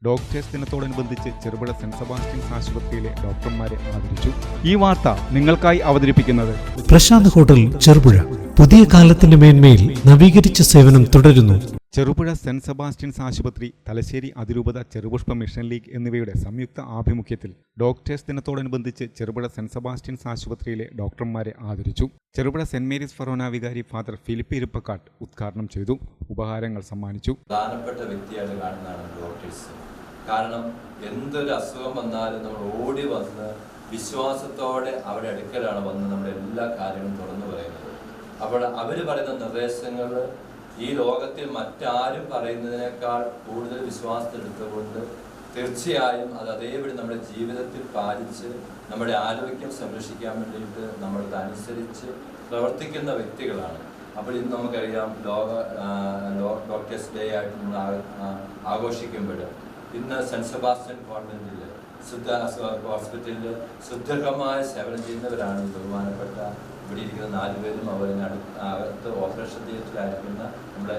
Doctors ദിനത്തോടനുബന്ധിച്ച് Cherupuzha saint Sebastian's ആശുപത്രിയിലെ ഡോക്ടർമാരെ ആദരിച്ചു. ഈ വാർത്ത നിങ്ങൾക്കായി അവതരിപ്പിക്കുന്നത് പ്രശാന്ത് ഹോട്ടൽ ചെറുപുഴ. പുതിയ കാലത്തിന്റെ മേന്മയിൽ നവീകരിച്ച സേവനം തുടരുന്നു. ചെറുപുഴ സെന്റ് സെബാസ്റ്റ്യൻസ് ആശുപത്രി, തലശ്ശേരി അതിരൂപത, ചെറുപുഷ്പ മിഷൻ ലീഗ് എന്നിവയുടെ സംയുക്ത ആഭിമുഖ്യത്തിൽ ഡോക്ടേഴ്സ് ദിനത്തോടനുബന്ധിച്ച് ചെറുപുഴ സെന്റ് സെബാസ്റ്റ്യൻസ് ആശുപത്രിയിലെ ഡോക്ടർമാരെ ആദരിച്ചു. ചെറുപുഴ സെന്റ് മേരീസ് ഫൊറോന വികാരി ഫാദർ ഫിലിപ്പ് ഇരിപ്പക്കാട്ട് ഉദ്ഘാടനം ചെയ്തു. ഉപഹാരങ്ങൾ സമ്മാനിച്ചു. പ്രധാനപ്പെട്ട വ്യക്തിയായിട്ട് കാണുന്നതാണ് ഡോക്ടേഴ്സ്. കാരണം എന്തൊരു അസുഖം വന്നാലും നമ്മൾ ഓടി വന്ന് വിശ്വാസത്തോടെ അവരുടെ അടുക്കലാണ് വന്ന് നമ്മുടെ എല്ലാ കാര്യങ്ങളും തുറന്നു പറയുന്നത്. അപ്പോൾ അവർ പറയുന്ന നിർദ്ദേശങ്ങൾ ഈ ലോകത്തിൽ മറ്റാരും പറയുന്നതിനേക്കാൾ കൂടുതൽ വിശ്വാസത്തിലെടുത്തുകൊണ്ട് തീർച്ചയായും അത് അതേപടി നമ്മുടെ ജീവിതത്തിൽ പാലിച്ച് നമ്മുടെ ആരോഗ്യം സംരക്ഷിക്കാൻ വേണ്ടിയിട്ട് നമ്മൾക്കനുസരിച്ച് പ്രവർത്തിക്കുന്ന വ്യക്തികളാണ്. അപ്പോൾ ഇന്ന് നമുക്കറിയാം ഡോക്ടേഴ്സ് ഡേ ആയിട്ട് നമ്മൾ ആഘോഷിക്കുമ്പോൾ ഇന്ന് സെന്റ് സെബാസ്റ്റ്യൻ കോൺവെന്റിൽ ഹോസ്പിറ്റലിൽ സുദീർഘമായ സേവനം ചെയ്യുന്നവരാണ് ബഹുമാനപ്പെട്ട ഇവിടെ ഇരിക്കുന്ന 4 പേരും. അവരിനടുത്ത് ഓപ്പറേഷൻ തിയേറ്ററിലായിരിക്കുന്ന നമ്മുടെ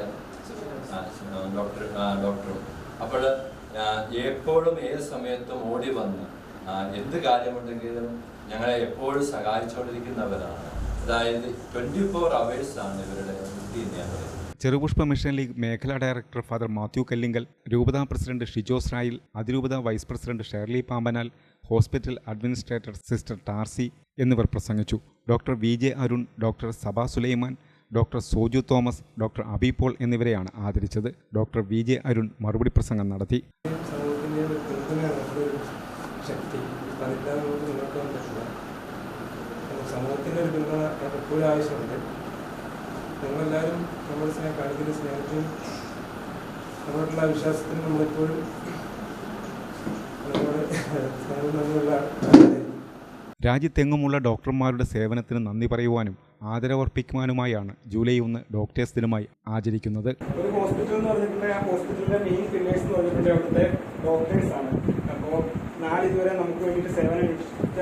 ഡോക്ടറും. അപ്പോൾ എപ്പോഴും ഏത് സമയത്തും ഓടി വന്ന് എന്ത് കാര്യമുണ്ടെങ്കിലും ഞങ്ങളെ എപ്പോഴും സഹായിച്ചുകൊണ്ടിരിക്കുന്നവരാണ്. അതായത് 24 hours ആണ് ഇവരുടെ ഡ്യൂട്ടി എന്ന് ഞാൻ പറയുന്നത്. ചെറുപുഷ്പ മിഷൻ ലീഗ് മേഖലാ ഡയറക്ടർ ഫാദർ മാത്യു കല്ലിങ്കൽ, രൂപതാ പ്രസിഡന്റ് ഷിജോ സ്രായിൽ, അതിരൂപത vice president Sherly Pambanal, hospital administrator sister Tarsi എന്നിവർ പ്രസംഗിച്ചു. Doctor VJ Arun, doctor Saba Sulaiman, doctor Soju Thomas, doctor Abi Paul എന്നിവരെയാണ് ആദരിച്ചത്. ഡോക്ടർ VJ അരുൺ മറുപടി പ്രസംഗം നടത്തി. സമൂഹത്തിൻ്റെ ഒരു പിന്തുണ എപ്പോഴും ആവശ്യമുണ്ട്. നമ്മളെല്ലാവരും നമ്മുടെ കാണിക്കുന്ന സ്നേഹത്തിനും നമ്മളോടുള്ള വിശ്വാസത്തിനും നമ്മളെപ്പോഴും രാജ്യത്തെങ്ങുമുള്ള ഡോക്ടർമാരുടെ സേവനത്തിന് നന്ദി പറയുവാനും ആദരവർപ്പിക്കുവാനുമായാണ് ജൂലൈ 1 ഡോക്ടേഴ്സ് ദിനമായി ആചരിക്കുന്നത്. ഒരു ഹോസ്പിറ്റൽ എന്ന് പറഞ്ഞിട്ടുണ്ടെങ്കിൽ ആ ഹോസ്പിറ്റലിന്റെ മെയിൻ പില്ലേഴ്സ് എന്ന് പറഞ്ഞിട്ടുണ്ടെങ്കിൽ അവിടുത്തെ ഡോക്ടേഴ്സ് ആണ്. അപ്പോൾ നാളിതുവരെ നമുക്ക് വേണ്ടിയിട്ട് സേവനം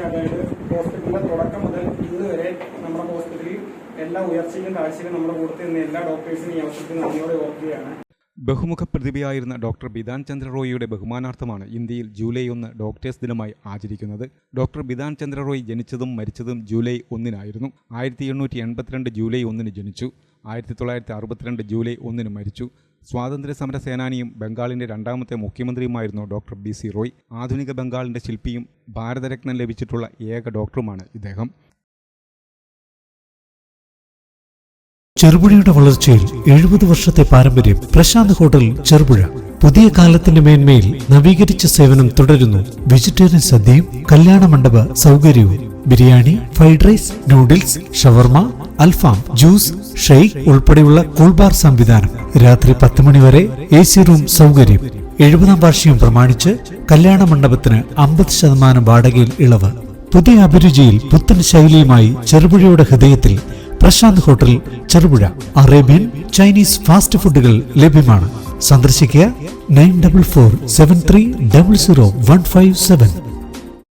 അതായത് ഹോസ്പിറ്റലിന്റെ തുടക്കം മുതൽ ഇന്ന് വരെ നമ്മുടെ ഹോസ്പിറ്റലിൽ എല്ലാ ഉയർച്ചയിലും താഴ്ചയിലും നമ്മുടെ കൂട്ടത്തിൽ നിന്ന് എല്ലാ ഡോക്ടേഴ്സിനും ഈ അവസരത്തിൽ നന്ദിയോടെ ഓർക്കുകയാണ്. ബഹുമുഖ പ്രതിഭയായിരുന്ന ഡോക്ടർ ബിധാൻ ചന്ദ്ര റോയിയുടെ ബഹുമാനാർത്ഥമാണ് ഇന്ത്യയിൽ ജൂലൈ 1 ഡോക്ടേഴ്സ് ദിനമായി ആചരിക്കുന്നത്. ഡോക്ടർ ബിധാൻ ചന്ദ്ര റോയ് ജനിച്ചതും മരിച്ചതും ജൂലൈ 1 1882 ജൂലൈ 1 ജനിച്ചു. 1962 ജൂലൈ 1 മരിച്ചു. സ്വാതന്ത്ര്യ സമര സേനാനിയും ബംഗാളിന്റെ 2ാമത്തെ മുഖ്യമന്ത്രിയുമായിരുന്നു ഡോക്ടർ BC റോയ്. ആധുനിക ബംഗാളിന്റെ ശില്പിയും ഭാരതരത്നം ലഭിച്ചിട്ടുള്ള ഏക ഡോക്ടറുമാണ് ഇദ്ദേഹം. ചെറുപുഴയുടെ വളർച്ചയിൽ 70 വർഷത്തെ പാരമ്പര്യം. പ്രശാന്ത് ഹോട്ടൽ ചെറുപുഴ. പുതിയ കാലത്തിന്റെ മേന്മയിൽ നവീകരിച്ച സേവനം തുടരുന്നു. വെജിറ്റേറിയൻ സദ്യയും കല്യാണ മണ്ഡപ സൗകര്യവും. ബിരിയാണി, ഫ്രൈഡ് റൈസ്, നൂഡിൽസ്, ഷവർമ, അൽഫാം, ജ്യൂസ്, ഷെയ്ക്ക് ഉൾപ്പെടെയുള്ള കൂൾബാർ സംവിധാനം. രാത്രി 10 മണി വരെ AC റൂം സൗകര്യം. 70ാം വാർഷികം പ്രമാണിച്ച് കല്യാണ മണ്ഡപത്തിന് 50% വാടകയിൽ ഇളവ്. പുതിയ അഭിരുചിയിൽ പുത്തൻ ശൈലിയുമായി ചെറുപുഴയുടെ ഹൃദയത്തിൽ Prashant hotel Cherupuzha. Arabian, Chinese fast ഫുഡുകൾ ലഭ്യമാണ്. സന്ദർശിക്കുക 9447300157.